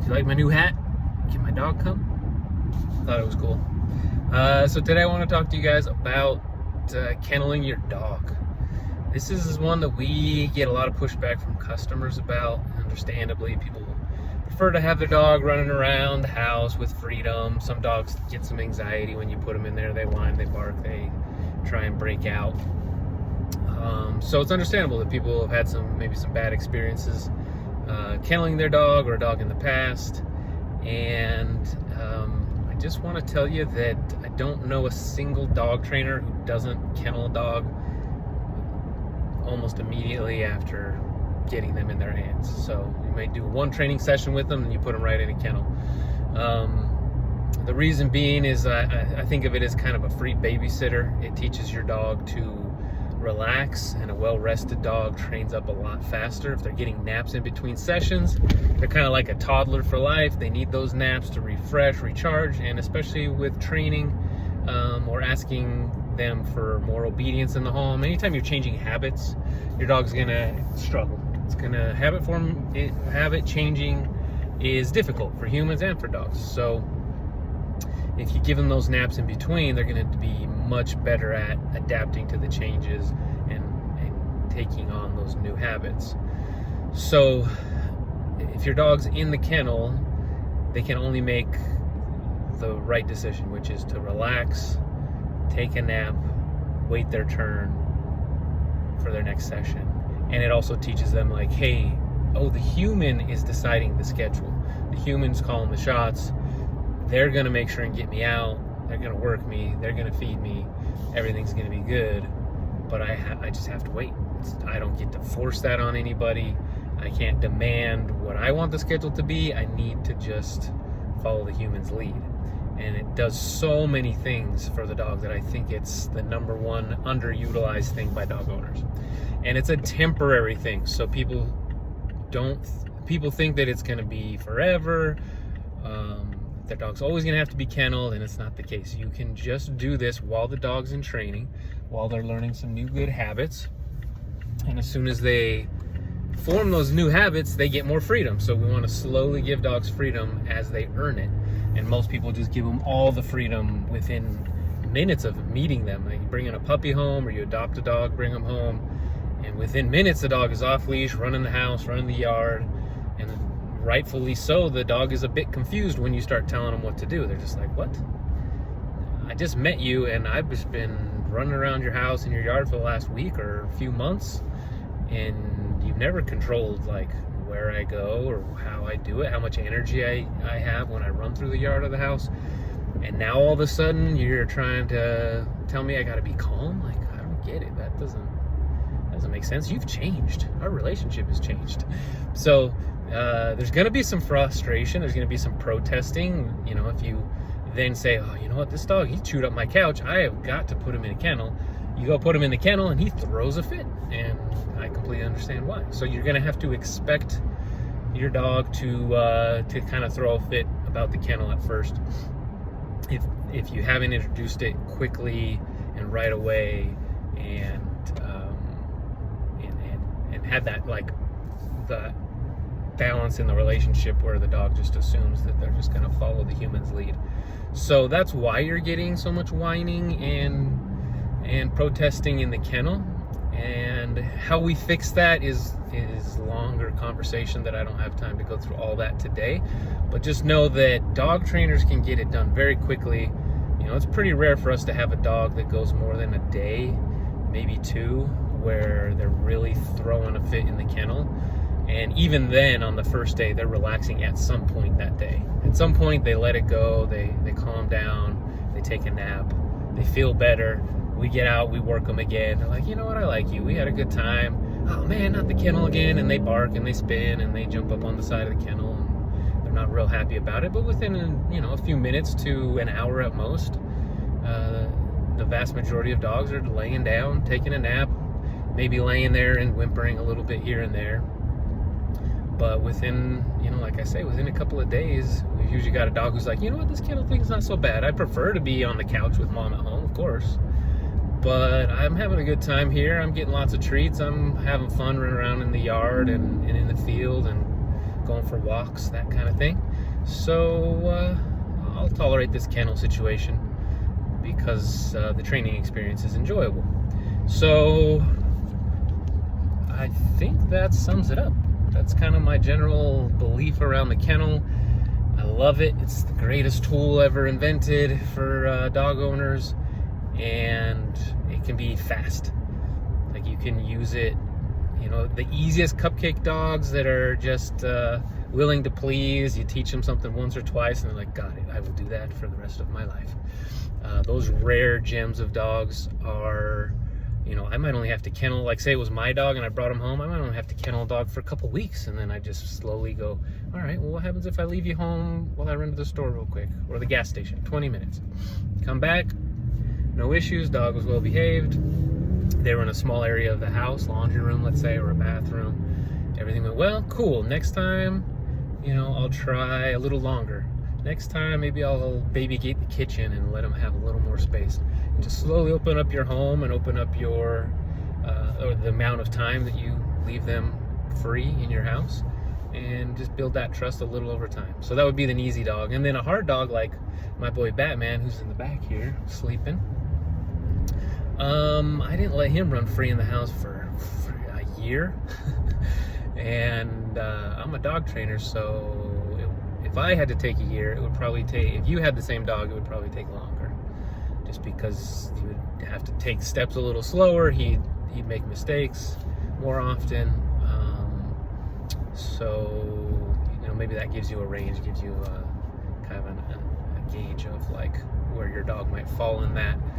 Do you like my new hat? Can my dog come? Thought it was cool. So today I want to talk to you guys about kenneling your dog. This is one that we get a lot of pushback from customers about. Understandably, people prefer to have their dog running around the house with freedom. Some dogs get some anxiety when you put them in there. They whine, they bark, they try and break out. So it's understandable that people have had maybe some bad experiences kenneling their dog or a dog in the past. And I just want to tell you that I don't know a single dog trainer who doesn't kennel a dog almost immediately after getting them in their hands. So you might do one training session with them and you put them right in a kennel. The reason being is I think of it as kind of a free babysitter. It teaches your dog to relax, and a well-rested dog trains up a lot faster. If they're getting naps in between sessions, they're kind of like a toddler for life. They need those naps to refresh, recharge, and especially with training or asking them for more obedience in the home. Anytime you're changing habits, your dog's gonna struggle. It's gonna habit changing is difficult for humans and for dogs. So if you give them those naps in between, they're going to be much better at adapting to the changes and taking on those new habits. So if your dog's in the kennel, they can only make the right decision, which is to relax, take a nap, wait their turn for their next session. And it also teaches them, like, hey, the human is deciding the schedule. The human's calling the shots. They're going to make sure and get me out. They're going to work me. They're going to feed me. Everything's going to be good. But I just have to wait. I don't get to force that on anybody. I can't demand what I want the schedule to be. I need to just follow the human's lead. And it does so many things for the dog that I think it's the number one underutilized thing by dog owners. And it's a temporary thing. So people think that it's going to be forever. Their dog's always going to have to be kenneled, and it's not the case. You can just do this while the dog's in training, while they're learning some new good habits. And as soon as they form those new habits, they get more freedom. So we want to slowly give dogs freedom as they earn it. And most people just give them all the freedom within minutes of meeting them. Like, you bring in a puppy home, or you adopt a dog, bring them home, and within minutes the dog is off leash, running the house, running the yard. And rightfully so, the dog is a bit confused when you start telling them what to do. They're just like, what? I just met you and I've just been running around your house and your yard for the last week or a few months, and you've never controlled like where I go or how I do it, how much energy I have when I run through the yard of the house. And now all of a sudden you're trying to tell me I gotta be calm? Like, I don't get it. That doesn't make sense. You've changed. Our relationship has changed. So there's going to be some frustration. There's going to be some protesting. You know, if you then say, oh, you know what, this dog, he chewed up my couch, I have got to put him in a kennel. You go put him in the kennel and he throws a fit. And I completely understand why. So you're going to have to expect your dog to kind of throw a fit about the kennel at first. If you haven't introduced it quickly and right away and had that, like, the balance in the relationship where the dog just assumes that they're just going to follow the human's lead. So that's why you're getting so much whining and protesting in the kennel. And how we fix that is longer conversation that I don't have time to go through all that today. But just know that dog trainers can get it done very quickly. You know, it's pretty rare for us to have a dog that goes more than a day, maybe two, where they're really throwing a fit in the kennel. And even then, on the first day, they're relaxing at some point that day. At some point, they let it go, they calm down, they take a nap, they feel better. We get out, we work them again. They're like, you know what, I like you. We had a good time. Oh man, not the kennel again. And they bark and they spin and they jump up on the side of the kennel. And they're not real happy about it. But within a few minutes to an hour at most, the vast majority of dogs are laying down, taking a nap, maybe laying there and whimpering a little bit here and there. But within, like I say, within a couple of days, we've usually got a dog who's like, you know what, this kennel thing's not so bad. I prefer to be on the couch with mom at home, of course. But I'm having a good time here. I'm getting lots of treats. I'm having fun running around in the yard and in the field and going for walks, that kind of thing. So I'll tolerate this kennel situation because the training experience is enjoyable. So I think that sums it up. That's kind of my general belief around the kennel. I love it. It's the greatest tool ever invented for dog owners, and it can be fast. Like, you can use it, you know, the easiest cupcake dogs that are just willing to please. You teach them something once or twice and they're like, got it, I will do that for the rest of my life. Those rare gems of dogs are, you know, I might only have to kennel, like say it was my dog and I brought him home, I might only have to kennel a dog for a couple weeks, and then I just slowly go, all right, well, what happens if I leave you home while I run to the store real quick, or the gas station, 20 minutes. Come back, no issues, dog was well behaved. They were in a small area of the house, laundry room, let's say, or a bathroom. Everything went well, cool. Next time, you know, I'll try a little longer. Next time, maybe I'll baby gate the kitchen and let them have a little more space. And just slowly open up your home and open up your, or the amount of time that you leave them free in your house, and just build that trust a little over time. So that would be an easy dog. And then a hard dog like my boy Batman, who's in the back here, sleeping. I didn't let him run free in the house for a year. And I'm a dog trainer, so if I had to take a year, it would probably take, if you had the same dog, it would probably take longer. Just because you would have to take steps a little slower, he'd make mistakes more often. So, you know, maybe that gives you a range, gives you a kind of a gauge of like where your dog might fall in that.